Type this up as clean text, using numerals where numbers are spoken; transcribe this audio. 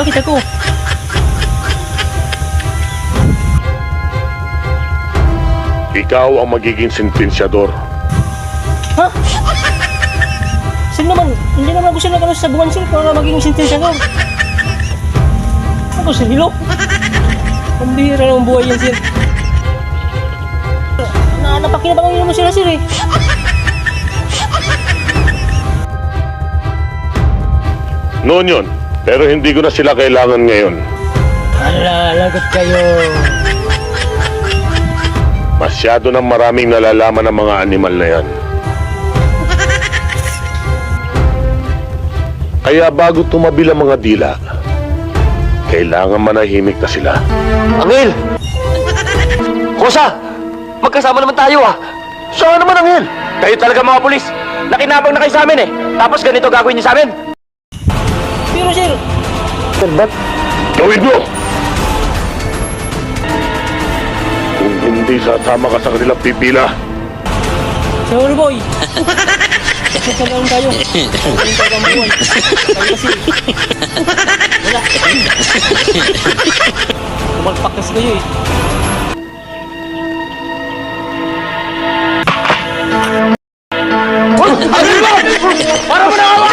Bakit ako? Ikaw ang magiging sentensyador. Ha? Sir naman, hindi naman ako sir nagano sa buwan sir para maging sentensyador. Ako sir, hilo? Pambihira ng buhay yan sir. Napakinabangan mo sila sir eh. Noon yun, pero hindi ko na sila kailangan ngayon. Ala, lagot kayo. Masyado nang maraming nalalaman ng mga animal na yan. Kaya bago tumabi ang mga dila, kailangan manahimik na sila. Angel! Kosa! Magkasama naman tayo ah! Saan naman, Angel? Kayo talaga mga pulis! Nakinabang na kayo sa amin eh! Tapos ganito gagawin niyo sa amin! Pero sir, Gawin mo! Kung hindi sasama ka sa kanilang pipila, Sir Boy. Magkakaroon tayo. Magkakaroon tayo ang buwan. Tayo kasi. Wala. Tumalpak kasi kayo eh. Angel mo! Para mo na ako!